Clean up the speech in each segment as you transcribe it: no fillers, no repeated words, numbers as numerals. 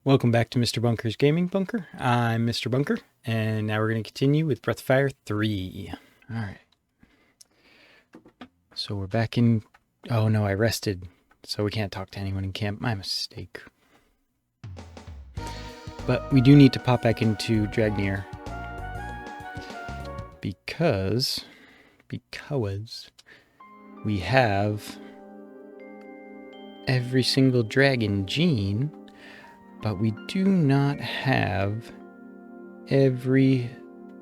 Welcome back to Mr. Bunker's Gaming Bunker. I'm Mr. Bunker, and now we're going to continue with Breath of Fire 3. Alright. So we're back in... Oh no, I rested, so we can't talk to anyone in camp. My mistake. But we do need to pop back into Dragnier. Because we have every single dragon gene, but we do not have every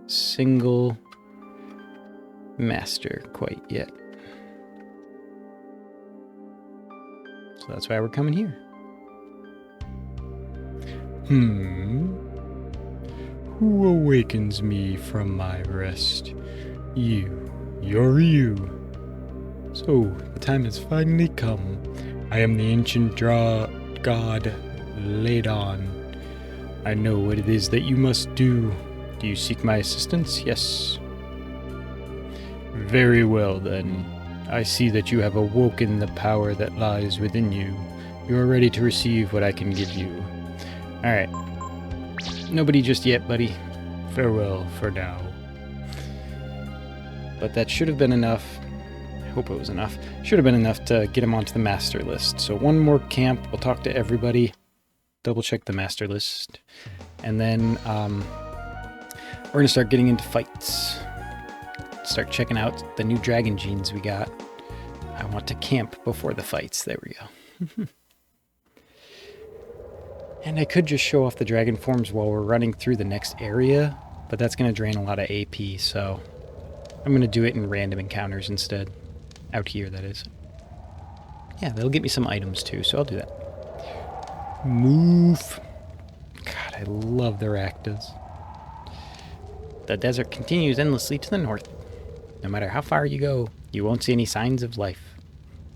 single master quite yet. So that's why we're coming here. Who awakens me from my rest? You're you. So, the time has finally come. I am the ancient god Ladon. I know what it is that you must do. Do you seek my assistance? Yes. Very well then. I see that you have awoken the power that lies within you. You are ready to receive what I can give you. Alright. Nobody just yet, buddy. Farewell for now. But that should have been enough. I hope it was enough. Should have been enough to get him onto the master list. So one more camp. We'll talk to everybody. Double check the master list. And then we're going to start getting into fights. Start checking out the new dragon genes we got. I want to camp before the fights. There we go. And I could just show off the dragon forms while we're running through the next area, but that's going to drain a lot of AP, so I'm going to do it in random encounters instead. Out here, that is. Yeah, that'll get me some items too, so I'll do that. Move. God, I love the Raktas. The desert continues endlessly to the north. No matter how far you go, you won't see any signs of life.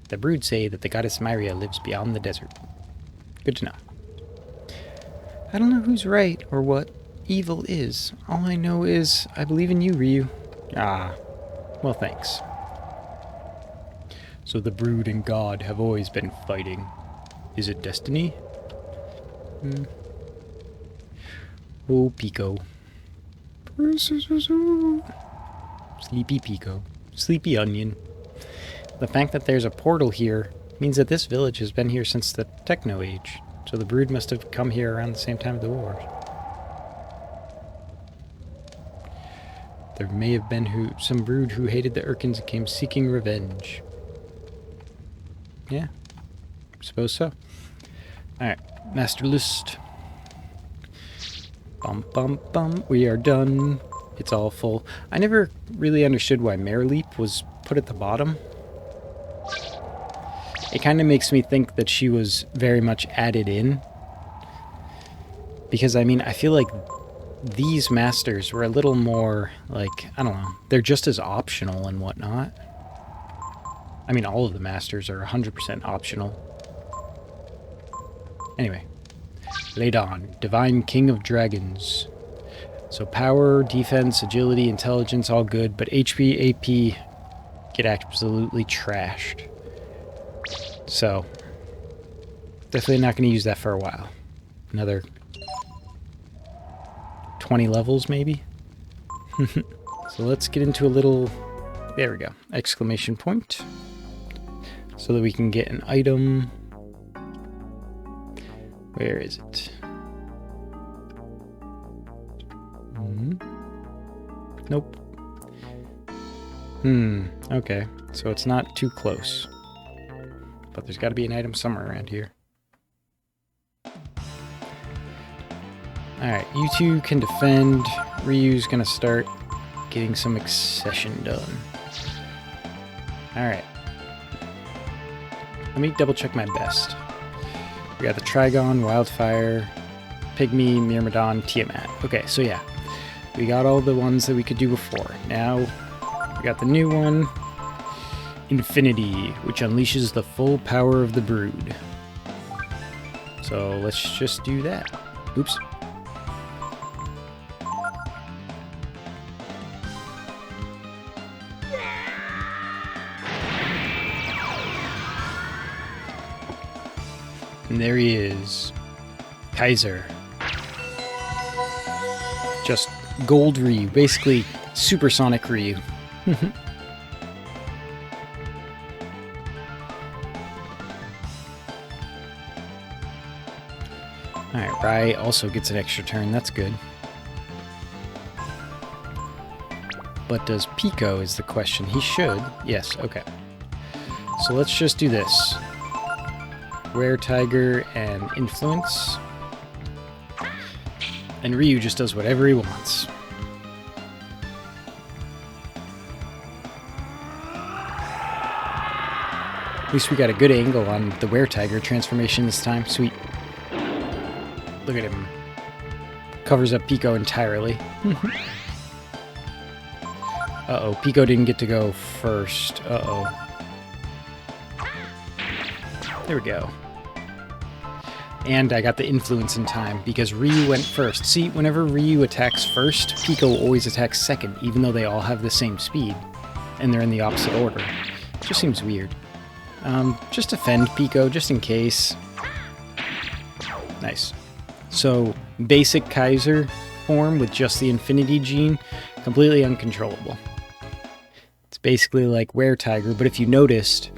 The brood say that the goddess Myria lives beyond the desert. Good to know. I don't know who's right or what evil is. All I know is I believe in you, Ryu. Ah, well, thanks. So the brood and God have always been fighting. Is it destiny? Oh, Pico. Sleepy Pico. Sleepy Onion. The fact that there's a portal here means that this village has been here since the Techno Age. So the brood must have come here around the same time of the war. There may have been some brood who hated the Urkins and came seeking revenge. Yeah, suppose so. Alright, master list. Bum bum bum, we are done. It's all full. I never really understood why Mare Leap was put at the bottom. It kind of makes me think that she was very much added in. Because, I mean, I feel like these masters were a little more, like, I don't know, they're just as optional and whatnot. I mean, all of the masters are 100% optional. Anyway. Ladon, Divine King of Dragons. So power, defense, agility, intelligence, all good, but HP, AP get absolutely trashed. So, definitely not going to use that for a while. Another 20 levels, maybe? So let's get into a little... There we go. Exclamation point. So that we can get an item. Where is it? Nope. Okay. So it's not too close. But there's got to be an item somewhere around here. Alright, you two can defend. Ryu's gonna start getting some accession done. Alright. Let me double check my best. We got the Trigon, Wildfire, Pygmy, Myrmidon, Tiamat. Okay, so yeah. We got all the ones that we could do before. Now, we got the new one. Infinity, which unleashes the full power of the brood. So let's just do that. Oops. And there he is. Kaiser. Just gold Ryu, basically supersonic Ryu. Alright, Rai also gets an extra turn, that's good. But does Pico is the question. He should. Yes, okay. So let's just do this. Rare Tiger and Influence. And Ryu just does whatever he wants. At least we got a good angle on the Rare Tiger transformation this time. Sweet. Look at him. Covers up Pico entirely. Uh-oh, Pico didn't get to go first. Uh-oh. There we go. And I got the influence in time, because Ryu went first. See, whenever Ryu attacks first, Pico always attacks second, even though they all have the same speed. And they're in the opposite order. Just seems weird. Just defend Pico, just in case. Nice. So, basic Kaiser form with just the Infinity Gene, completely uncontrollable. It's basically like Rare Tiger, but if you noticed,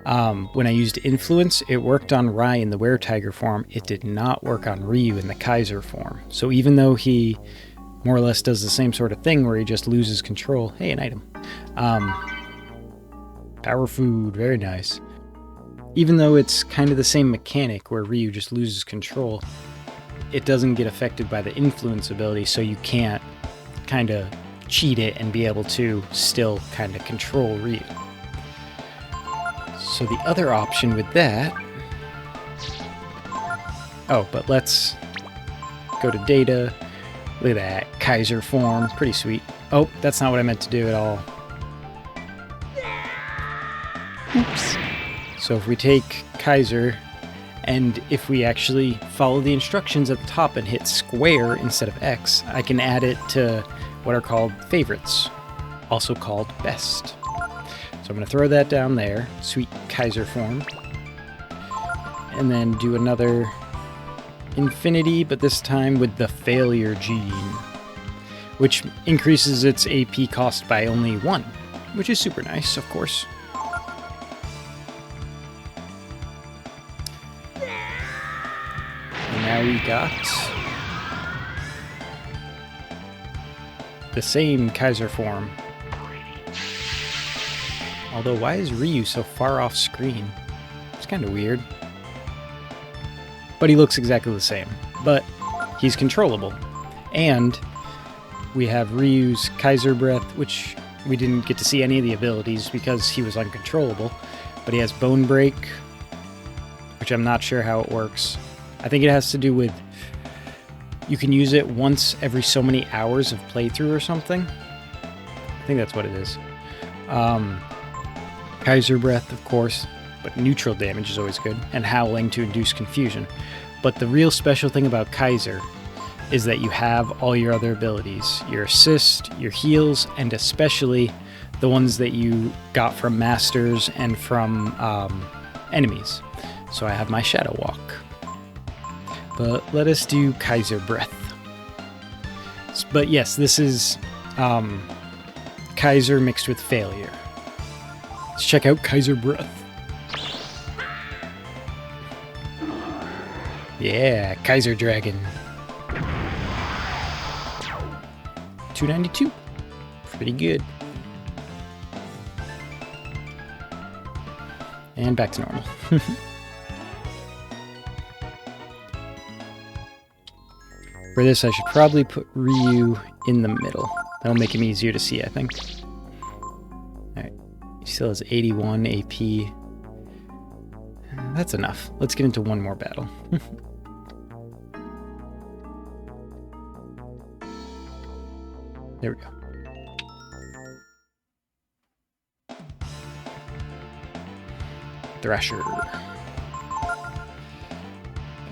when I used Influence, it worked on Rai in the Rare Tiger form. It did not work on Ryu in the Kaiser form. So even though he more or less does the same sort of thing where he just loses control. Hey, an item. Power food, very nice. Even though it's kind of the same mechanic where Ryu just loses control, it doesn't get affected by the influence ability, so you can't kind of cheat it and be able to still kind of control Ryu. So the other option with that... Oh, but let's go to data. Look at that, Kaiser form, pretty sweet. Oh, that's not what I meant to do at all. Oops. So if we take Kaiser, and if we actually follow the instructions at the top and hit square instead of X, I can add it to what are called favorites, also called best. So I'm going to throw that down there, sweet Kaiser form, and then do another Infinity, but this time with the Failure Gene, which increases its AP cost by only 1, which is super nice, of course. And now we got the same Kaiser form. Although, why is Ryu so far off screen? It's kind of weird. But he looks exactly the same. But he's controllable. And we have Ryu's KaiserBreath, which we didn't get to see any of the abilities because he was uncontrollable. But he has Bone Break, which I'm not sure how it works. I think it has to do with you can use it once every so many hours of playthrough or something. I think that's what it is. KaiserBreath, of course, but neutral damage is always good, and Howling to induce confusion. But the real special thing about Kaiser is that you have all your other abilities. Your assist, your heals, and especially the ones that you got from masters and from enemies. So I have my Shadow Walk. But let us do KaiserBreath. But yes, this is Kaiser mixed with Failure. Let's check out KaiserBreath. Yeah, Kaiser Dragon. 292. Pretty good. And back to normal. For this, I should probably put Ryu in the middle. That'll make him easier to see, I think. Alright. He still has 81 AP. That's enough. Let's get into one more battle. There we go. Thrasher.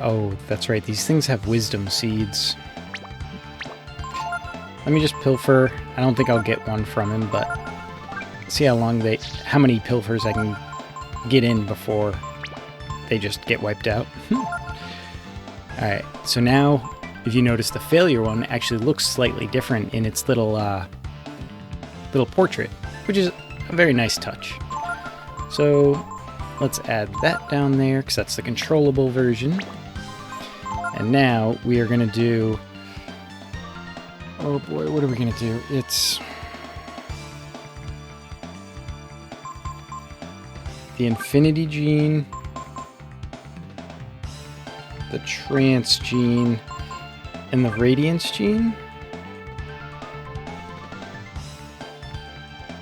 Oh, that's right. These things have wisdom seeds. Let me just pilfer. I don't think I'll get one from him, but see how many pilfers I can get in before they just get wiped out. Alright, so now, if you notice, the failure one actually looks slightly different in its little portrait, which is a very nice touch. So let's add that down there, because that's the controllable version. And now we are going to do... Oh boy, what are we going to do? It's... the Infinity gene, the Trance gene, and the Radiance gene?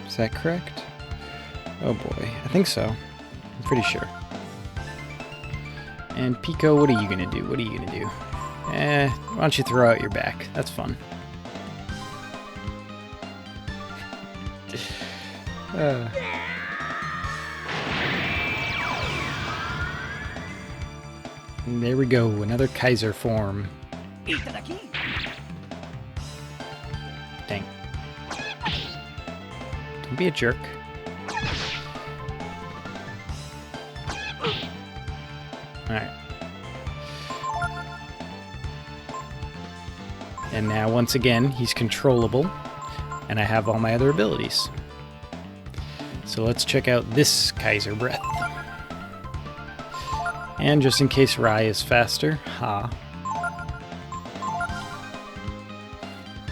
Is that correct? Oh boy, I think so. I'm pretty sure. And Pico, what are you gonna do? What are you gonna do? Why don't you throw out your back? That's fun. And there we go, another Kaiser form. Dang. Don't be a jerk. Alright. And now, once again, he's controllable, and I have all my other abilities. So let's check out this KaiserBreath. And just in case Rai is faster, ha.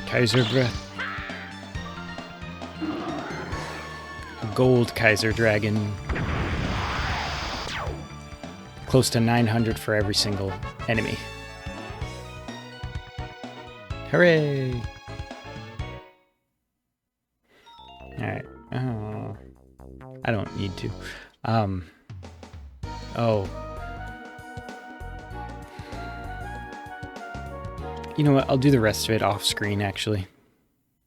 KaiserBreath. A gold Kaiser Dragon. Close to 900 for every single enemy. Hooray! Alright. Oh. I don't need to. Oh. You know what? I'll do the rest of it off screen, actually.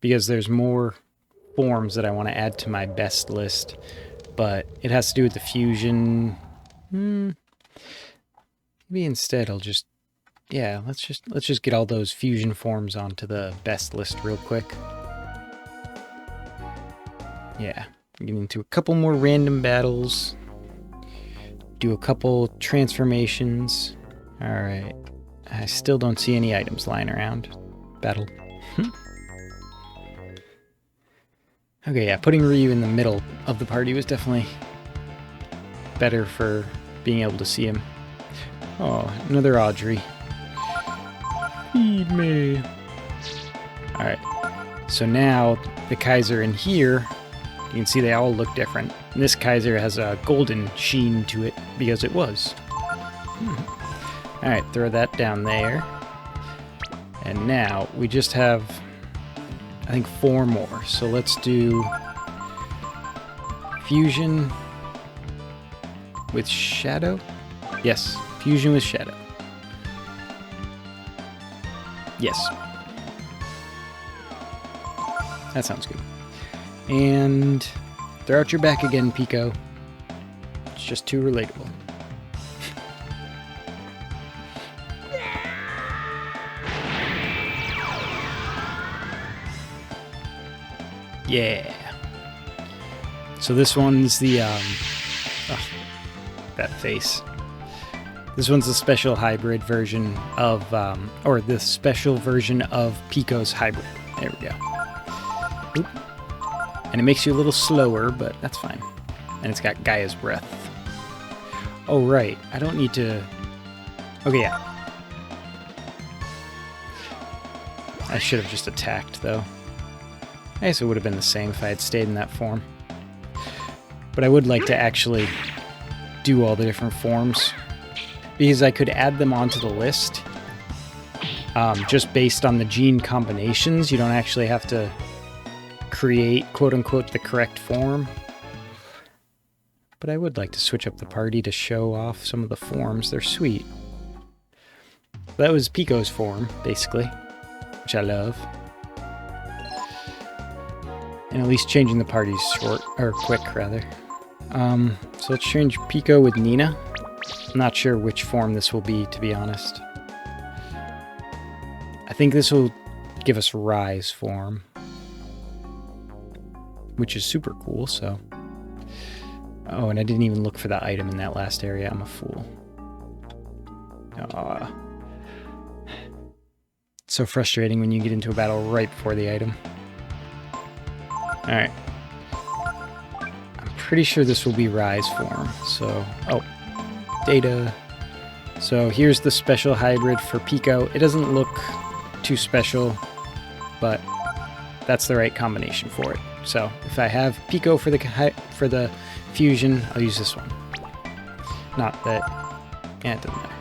Because there's more forms that I want to add to my best list. But it has to do with the fusion. Maybe instead I'll just... Yeah, let's just get all those fusion forms onto the best list real quick. Yeah. Get into a couple more random battles. Do a couple transformations. Alright. I still don't see any items lying around. Battle. Okay, yeah, putting Ryu in the middle of the party was definitely better for being able to see him. Oh, another Audrey. Feed me. Alright, so now the Kaiser in here, you can see they all look different. And this Kaiser has a golden sheen to it because it was. Alright, throw that down there. And now we just have, I think, 4 more. So let's do Fusion with Shadow. Yes, Fusion with Shadow. Yes. That sounds good. And throw out your back again, Pico. It's just too relatable. Yeah. So this one's the, oh, that face. This one's the special hybrid version of, or the special version of Pico's hybrid. There we go. Oop. And it makes you a little slower, but that's fine. And it's got Gaia's breath. Oh, right. I don't need to... Okay, yeah. I should have just attacked, though. I guess it would have been the same if I had stayed in that form. But I would like to actually do all the different forms, because I could add them onto the list just based on the gene combinations. You don't actually have to create, quote-unquote, the correct form. But I would like to switch up the party to show off some of the forms. They're sweet. That was Pico's form, basically, which I love. And at least changing the parties short, or quick, rather. So let's change Pico with Nina. I'm not sure which form this will be, to be honest. I think this will give us Rai's form, which is super cool, so... Oh, and I didn't even look for that item in that last area. I'm a fool. It's so frustrating when you get into a battle right before the item. Alright. I'm pretty sure this will be Rise form. So, oh. Data. So here's the special hybrid for Pico. It doesn't look too special, but that's the right combination for it. So if I have Pico for the fusion, I'll use this one. Not that, yeah, it doesn't matter.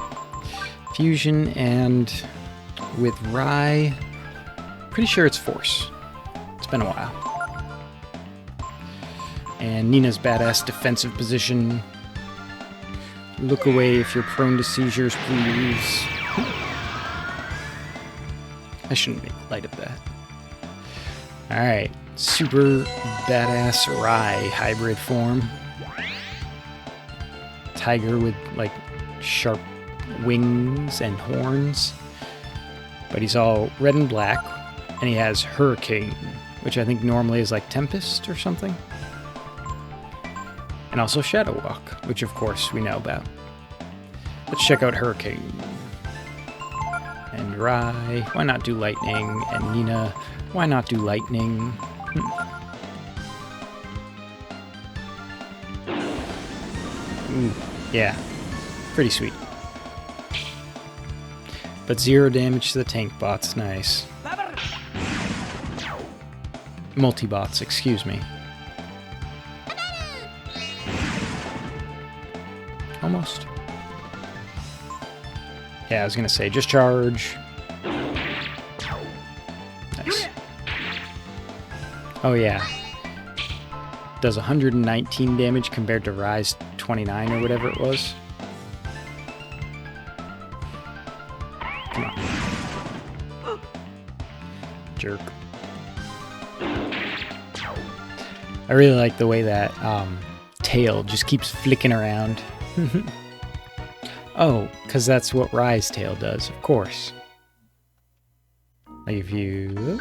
Fusion, and with Rye, pretty sure it's Force. It's been a while. And Nina's badass defensive position. Look away if you're prone to seizures, please. I shouldn't make light of that. Alright, super badass Rye hybrid form. Tiger with, like, sharp wings and horns. But he's all red and black, and he has Hurricane, which I think normally is like Tempest or something. And also Shadow Walk, which of course we know about. Let's check out Hurricane. And Rye, why not do Lightning? And Nina, why not do Lightning? Ooh, yeah, pretty sweet. But 0 damage to the tank bots, nice. Multi-bots, excuse me. Almost. Yeah, I was gonna say, just charge. Nice. Oh yeah. Does 119 damage compared to Rise 29 or whatever it was. Come on. Jerk. I really like the way that tail just keeps flicking around. Oh, because that's what Rise tail does, of course. Like if you...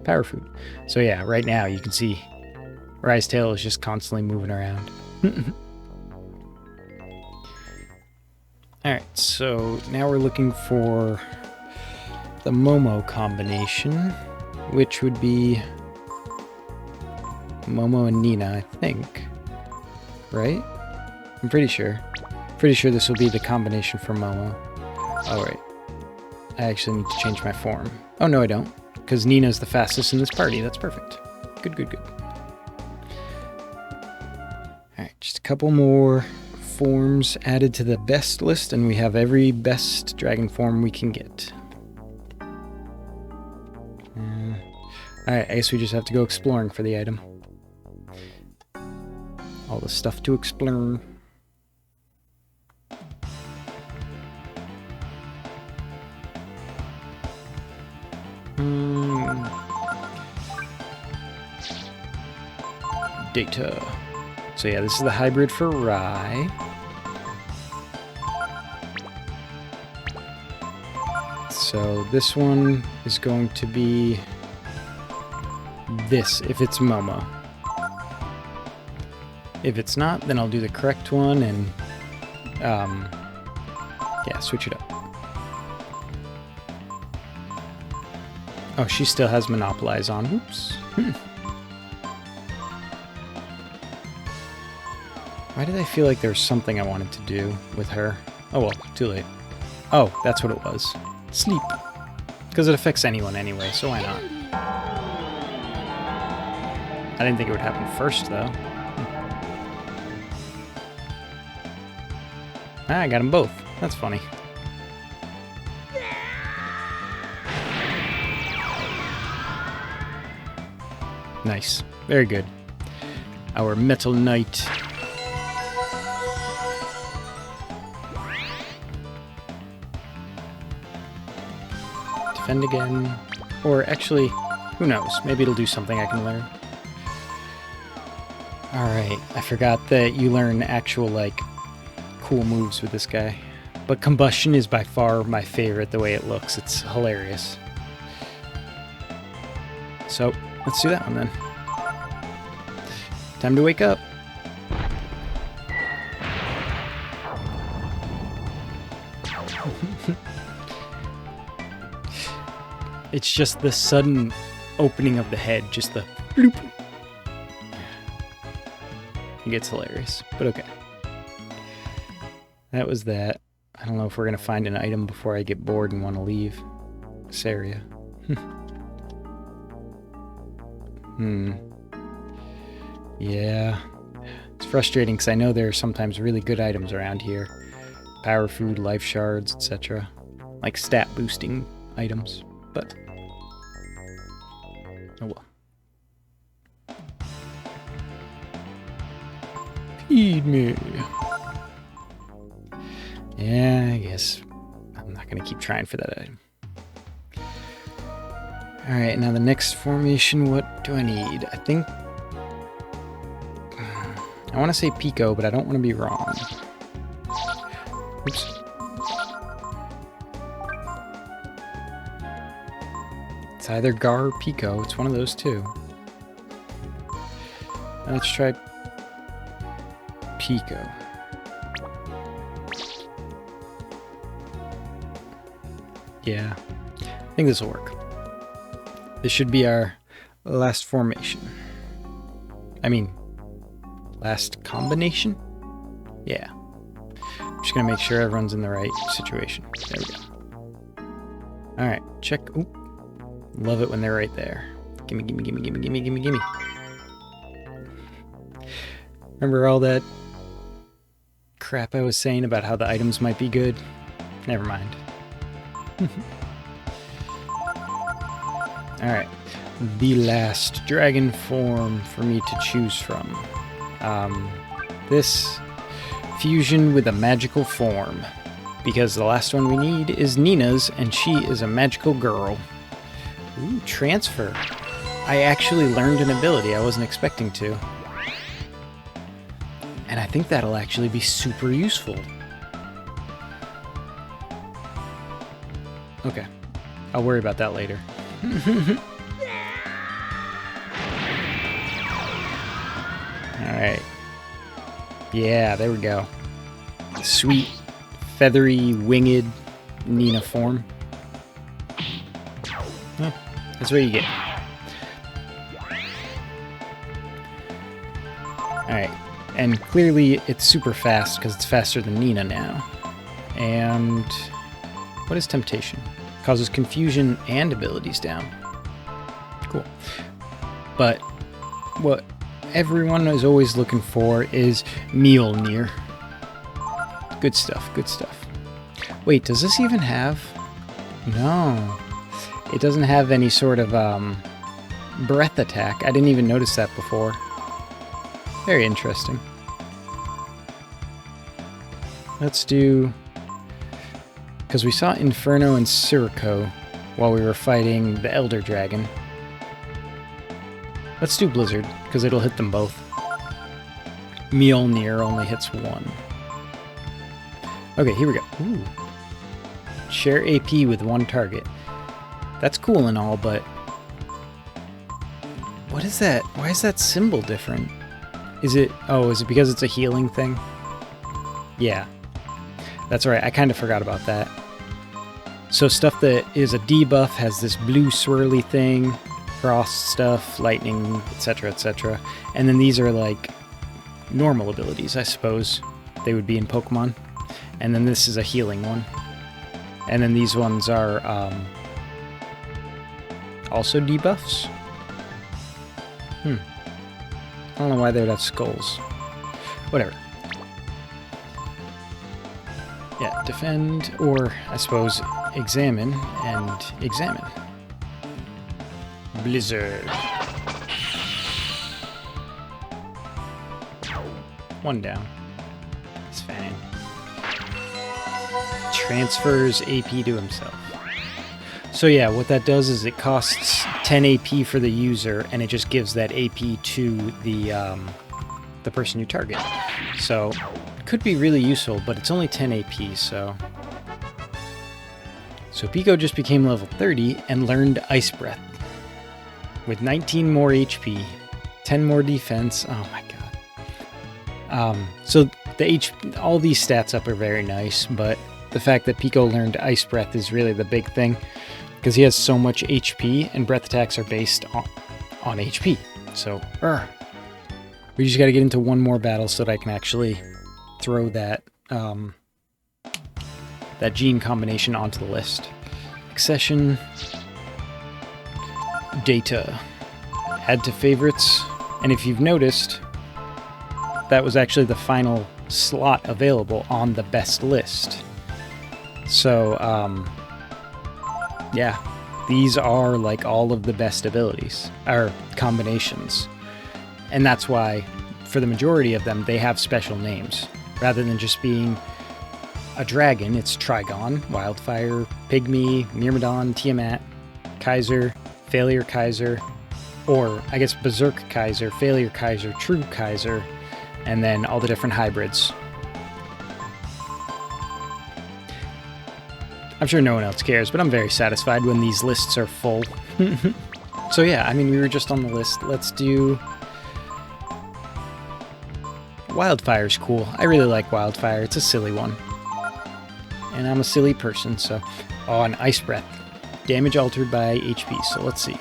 Power food. So yeah, right now you can see Rise tail is just constantly moving around. Alright, so now we're looking for the Momo combination, which would be Momo and Nina, I think. Right? I'm pretty sure. Pretty sure this will be the combination for Momo. Alright. I actually need to change my form. Oh, no, I don't. Because Nina's the fastest in this party. That's perfect. Good, good, good. Alright, just a couple more forms added to the best list, and we have every best dragon form we can get. Alright, I guess we just have to go exploring for the item. All the stuff to explore. Data. So yeah, this is the hybrid for Rye. So this one is going to be this if it's Momo. If it's not, then I'll do the correct one and yeah, switch it up. Oh, she still has Monopolize on. Oops. Why did I feel like there was something I wanted to do with her? Oh well, too late. Oh, that's what it was. Sleep. Because it affects anyone anyway, so why not? I didn't think it would happen first, though. Ah, I got them both. That's funny. Nice. Very good. Our Metal Knight. Defend again. Or actually, who knows? Maybe it'll do something I can learn. Alright, I forgot that you learn actual, like, cool moves with this guy. But Combustion is by far my favorite the way it looks. It's hilarious. So, let's do that one then. Time to wake up. It's just the sudden opening of the head, just the bloop. It gets hilarious, but okay. That was that. I don't know if we're going to find an item before I get bored and want to leave this area. Yeah. It's frustrating because I know there are sometimes really good items around here. Power food, life shards, etc. Like stat boosting items, but oh well. Feed me. Yeah, I guess I'm not going to keep trying for that item. Alright, now the next formation, what do I need? I think... I want to say Pico, but I don't want to be wrong. Oops. It's either Gar or Pico. It's one of those two. Let's try Pico. Yeah, I think this will work. This should be our last formation. I mean, last combination? Yeah. I'm just gonna make sure everyone's in the right situation. There we go. Alright, check. Oop. Love it when they're right there. Gimme, gimme, gimme, gimme, gimme, gimme, gimme. Remember all that crap I was saying about how the items might be good? Never mind. Alright, the last dragon form for me to choose from. This fusion with a magical form. Because the last one we need is Nina's, and she is a magical girl. Ooh, transfer. I actually learned an ability I wasn't expecting to. And I think that'll actually be super useful. Okay. I'll worry about that later. Alright. Yeah, there we go. Sweet, feathery, winged Nina form. Oh, that's what you get. Alright. And clearly it's super fast because it's faster than Nina now. And what is temptation? Causes confusion and abilities down. Cool. But what everyone is always looking for is Mjolnir. Good stuff, good stuff. Wait, does this even have... No. It doesn't have any sort of breath attack. I didn't even notice that before. Very interesting. Let's do... Because we saw Inferno and Sirocco while we were fighting the Elder Dragon. Let's do Blizzard, because it'll hit them both. Mjolnir only hits one. Okay, here we go. Ooh. Share AP with one target. That's cool and all, but... What is that? Why is that symbol different? Is it... Oh, is it because it's a healing thing? Yeah. That's right, I kind of forgot about that. So stuff that is a debuff has this blue swirly thing, frost stuff, lightning, etc., etc. And then these are like normal abilities, I suppose they would be in Pokemon. And then this is a healing one. And then these ones are also debuffs? I don't know why they would have skulls. Whatever. Yeah, defend, or I suppose examine and examine. Blizzard. One down. It's fine. Transfers AP to himself. So yeah, what that does is it costs 10 AP for the user, and it just gives that AP to the person you target. So could be really useful, but it's only 10 AP, so... So Pico just became level 30 and learned Ice Breath. With 19 more HP, 10 more defense, oh my god. So all these stats up are very nice, but the fact that Pico learned Ice Breath is really the big thing. because he has so much HP, and breath attacks are based on HP. So, we just got to get into one more battle so that I can actually throw that that gene combination onto the list. Accession, data, add to favorites, and if you've noticed, that was actually the final slot available on the best list. So, yeah, these are like all of the best abilities, or combinations. And that's why, for the majority of them, they have special names. Rather than just being a dragon, it's Trigon, Wildfire, Pygmy, Myrmidon, Tiamat, Kaiser, Failure Kaiser, or I guess Berserk Kaiser, Failure Kaiser, True Kaiser, and then all the different hybrids. I'm sure no one else cares, but I'm very satisfied when these lists are full. So yeah, I mean, we were just on the list. Let's do... Wildfire's cool. I really like Wildfire. It's a silly one. And I'm a silly person, so... Oh, an Ice Breath. Damage altered by HP, so let's see.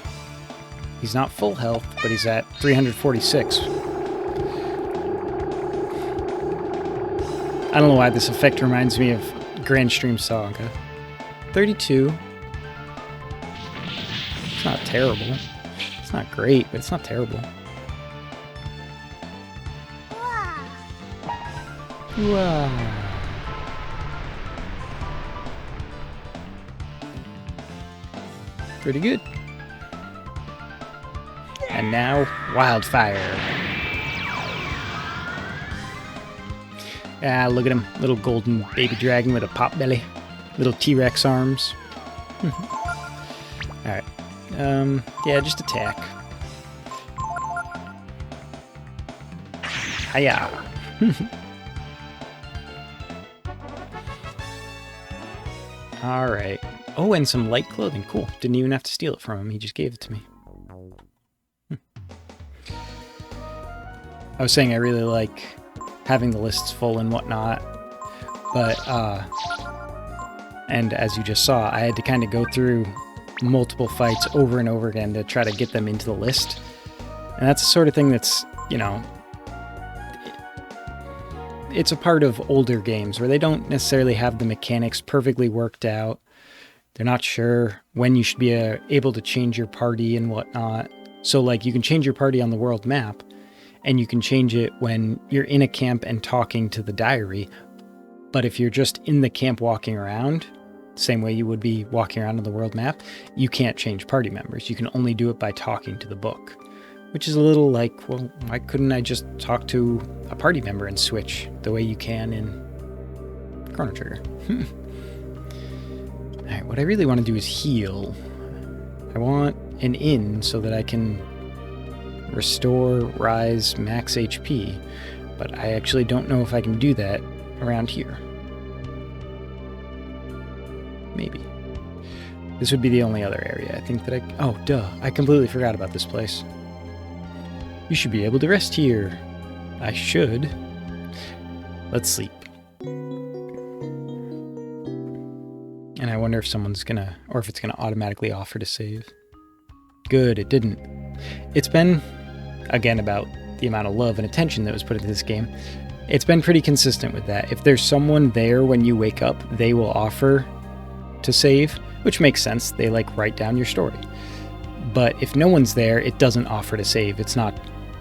He's not full health, but he's at 346. I don't know why this effect reminds me of Grand Stream Saga. 32. It's not terrible. It's not great, but it's not terrible. Wow. Pretty good. And now, Wildfire. Ah, look at him. Little golden baby dragon with a pop belly. Little T-Rex arms. Alright. Yeah, just attack. Hiya! Alright. Oh, and some light clothing. Cool. Didn't even have to steal it from him. He just gave it to me. I was saying I really like having the lists full and whatnot, but, and as you just saw, I had to kind of go through multiple fights over and over again to try to get them into the list. And that's the sort of thing that's, you know, it's a part of older games where they don't necessarily have the mechanics perfectly worked out. They're not sure when you should be able to change your party and whatnot. So, like, you can change your party on the world map, and you can change it when you're in a camp and talking to the diary. But if you're just in the camp walking around, same way you would be walking around on the world map, you can't change party members. You can only do it by talking to the book. Which is a little like, well, why couldn't I just talk to a party member and switch the way you can in Chrono Trigger? Alright, what I really want to do is heal. I want an inn so that I can restore, rise, max HP, but I actually don't know if I can do that around here. Maybe. This would be the only other area, I think, that I... Oh, duh. I completely forgot about this place. You should be able to rest here. I should. Let's sleep. And I wonder if someone's gonna... Or if it's gonna automatically offer to save. Good, it didn't. It's been, again, about the amount of love and attention that was put into this game. It's been pretty consistent with that. If there's someone there when you wake up, they will offer to save, which makes sense. They, like, write down your story. But if no one's there, it doesn't offer to save. It's not...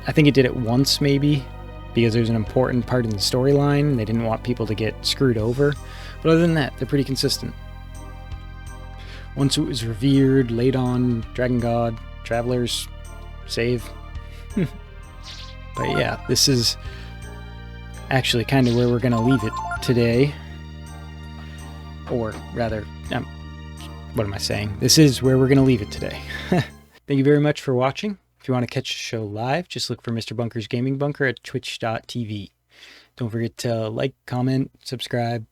I think it did it once, maybe, because there's an important part in the storyline. They didn't want people to get screwed over. But other than that, they're pretty consistent. Once it was revered, Ladon, Dragon God, Travelers, save. But yeah, this is actually kind of where we're going to leave it today. Or rather, what am I saying? This is where we're going to leave it today. Thank you very much for watching. If you want to catch the show live, just look for Mr. Bunker's Gaming Bunker at twitch.tv. Don't forget to like, comment, subscribe,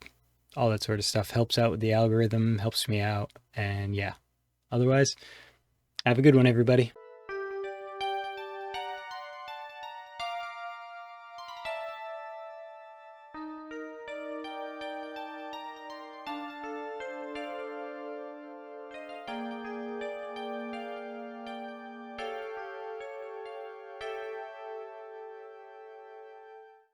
all that sort of stuff. Helps out with the algorithm, helps me out, and yeah. Otherwise, have a good one, everybody.